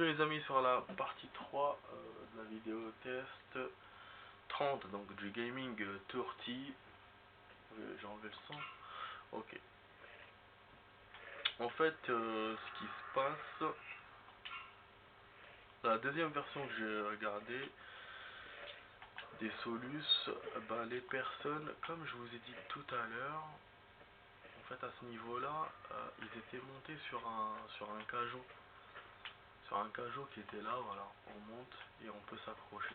Bienvenue les amis sur la partie 3 de la vidéo test 30, donc du gaming 30. J'ai enlevé le son. Ok. En fait, ce qui se passe, la deuxième version que j'ai regardée des Solus, les personnes, comme je vous ai dit tout à l'heure, en fait à ce niveau-là, ils étaient montés sur un cajot. Sur un cajot qui était là, voilà, on monte et on peut s'accrocher.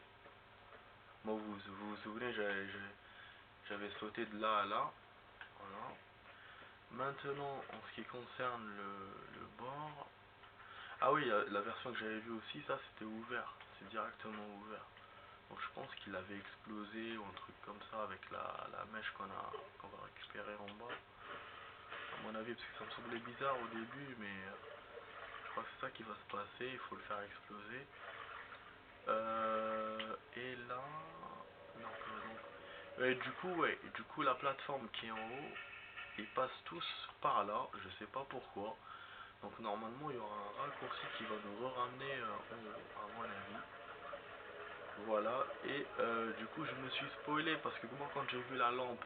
Moi, vous souvenez, j'avais sauté de là à là, voilà. Maintenant, en ce qui concerne le bord, ah oui, la version que j'avais vue aussi, ça c'était ouvert, c'est directement ouvert. Donc je pense qu'il avait explosé ou un truc comme ça avec la mèche qu'on va récupérer en bas. À mon avis, parce que ça me semblait bizarre au début, mais je crois que c'est ça qui va se passer, il faut le faire exploser. Et là, et du coup la plateforme qui est en haut, ils passent tous par là, je sais pas pourquoi. Donc normalement il y aura un raccourci qui va nous ramener en haut, à mon avis. Voilà, et du coup je me suis spoilé parce que moi quand j'ai vu la lampe,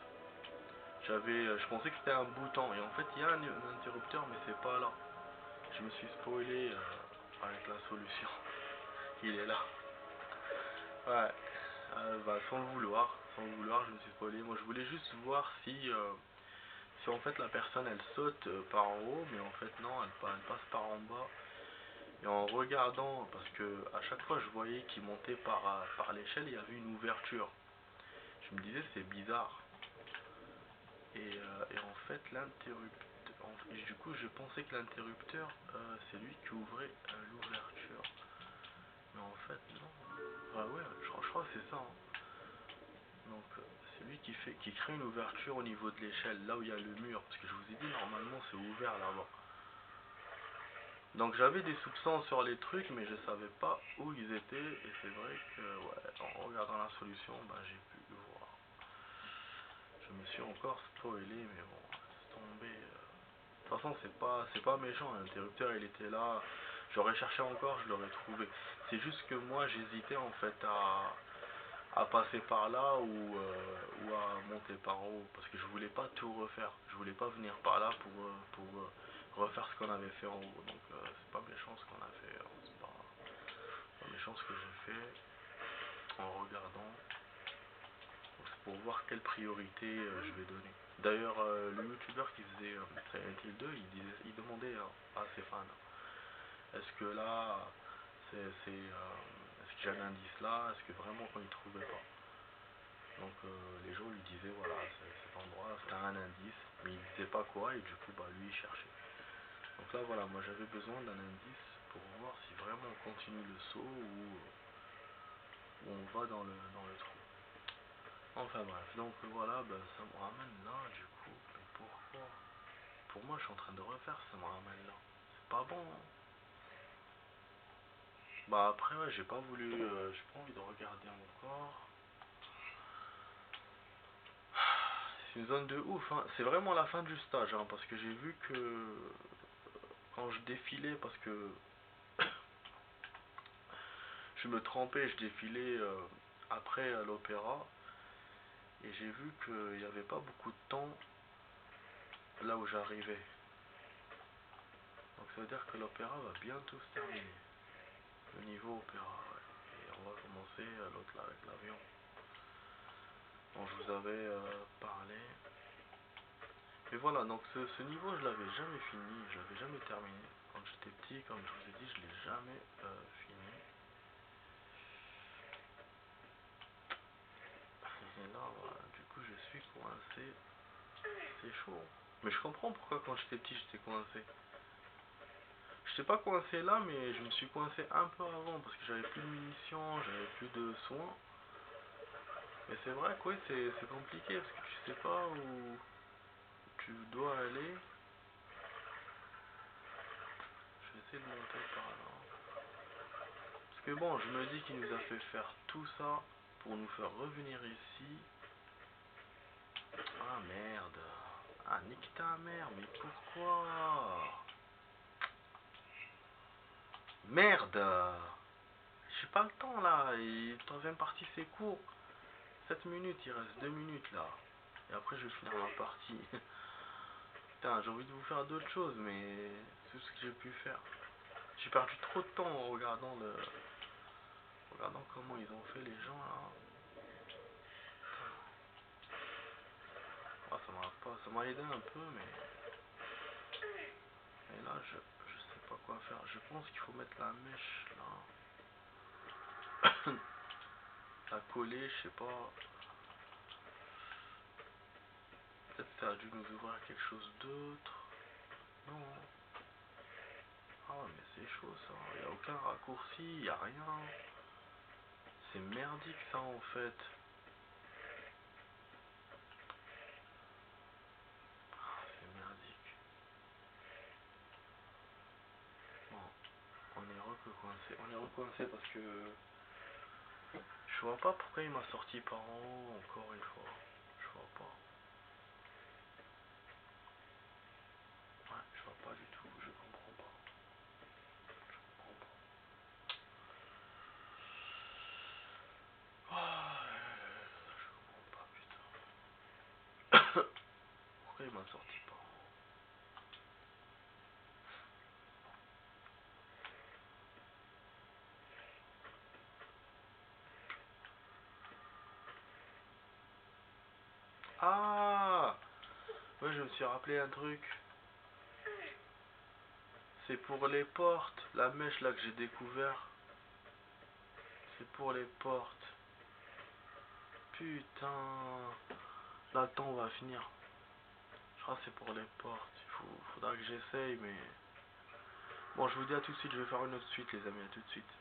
je pensais que c'était un bouton et en fait il y a un interrupteur mais c'est pas là. Je me suis spoilé avec la solution. Il est là. Ouais, sans le vouloir, je me suis spoilé. Moi je voulais juste voir si en fait la personne elle saute par en haut, mais en fait non, elle passe par en bas. Et en regardant, parce que à chaque fois je voyais qu'il montait par l'échelle, il y avait une ouverture. Je me disais c'est bizarre. Et en fait l'interrupteur, du coup je pensais que l'interrupteur c'est lui qui ouvrait l'ouverture. Mais en fait non. Ah ouais, je crois que c'est ça. Hein. Donc c'est lui qui crée une ouverture au niveau de l'échelle, là où il y a le mur, parce que je vous ai dit normalement c'est ouvert là-bas. Donc j'avais des soupçons sur les trucs, mais je savais pas où ils étaient, et c'est vrai que ouais, en regardant la solution, j'ai pu voir. Je me suis encore spoilé, mais bon, c'est tombé. De toute façon c'est pas méchant, l'interrupteur il était là, j'aurais cherché encore, je l'aurais trouvé. C'est juste que moi j'hésitais en fait à passer par là ou à monter par haut parce que je voulais pas tout refaire, je voulais pas venir par là pour refaire ce qu'on avait fait en haut. Donc c'est pas méchant ce qu'on a fait, hein. C'est pas méchant ce que j'ai fait en regardant. C'est pour voir quelle priorité je vais donner. D'ailleurs le youtubeur qui faisait Silent Hill 2, il demandait à ses fans, est-ce que là est-ce que j'ai un indice là, est-ce que vraiment qu'on ne trouvait pas. Donc les gens lui disaient voilà cet endroit c'était un indice, mais il disait pas quoi et du coup lui il cherchait. Donc là voilà, moi j'avais besoin d'un indice pour voir si vraiment on continue le saut ou on va dans le trou. Enfin bref, donc voilà, ça me ramène là du coup. Mais pourquoi? Pour moi je suis en train de refaire, ça me ramène là. C'est pas bon. Hein. Après ouais, j'ai pas voulu, j'ai pas envie de regarder encore. C'est une zone de ouf, hein. C'est vraiment la fin du stage, hein, parce que j'ai vu que quand je défilais, parce que je me trempais, je défilais après à l'opéra, et j'ai vu qu'il n'y avait pas beaucoup de temps là où j'arrivais. Donc ça veut dire que l'opéra va bientôt se terminer. Le niveau opéra, ouais. Et on va commencer l'autre là avec l'avion. Dont je vous avais parlé. Et voilà, donc ce niveau je l'avais jamais fini, je l'avais jamais terminé. Quand j'étais petit, comme je vous ai dit, je l'ai jamais fini. Et là, voilà, du coup je suis coincé. C'est chaud. Mais je comprends pourquoi quand j'étais petit j'étais coincé. Je n'étais pas coincé là, mais je me suis coincé un peu avant parce que j'avais plus de munitions, j'avais plus de soins. Mais c'est vrai que oui, c'est compliqué parce que tu sais pas où tu dois aller. Je vais essayer de monter par là. Parce que bon, je me dis qu'il nous a fait faire tout ça pour nous faire revenir ici. Ah merde. Ah nique ta mère, mais pourquoi? Merde. J'ai pas le temps là. Il est en troisième partie c'est court. 7 minutes, il reste 2 minutes là. Et après je vais finir ma partie. Putain, j'ai envie de vous faire d'autres choses, mais c'est tout ce que j'ai pu faire. J'ai perdu trop de temps en regardant comment ils ont fait les gens là. Ah, ça m'a aidé un peu, mais là je sais pas quoi faire. Je pense qu'il faut mettre la mèche là. La coller, je sais pas. Peut-être ça a dû nous ouvrir quelque chose d'autre. Non. Ah ouais, mais c'est chaud ça. Il n'y a aucun raccourci, il n'y a rien. C'est merdique ça en fait. Ah, c'est merdique. Bon, on est recoincé. On est recoincé parce que je vois pas pourquoi il m'a sorti par en haut encore une fois. Je vois pas. Ouais, je vois pas du tout. Je comprends pas. Je comprends pas. Ah, je comprends pas, putain. Pourquoi il m'a sorti par en haut? Ah, ouais, je me suis rappelé un truc. C'est pour les portes. La mèche là que j'ai découvert. C'est pour les portes. Putain. Là, le temps va finir. Je crois que c'est pour les portes. Faudra que j'essaye, mais... Bon, je vous dis à tout de suite. Je vais faire une autre suite, les amis. À tout de suite.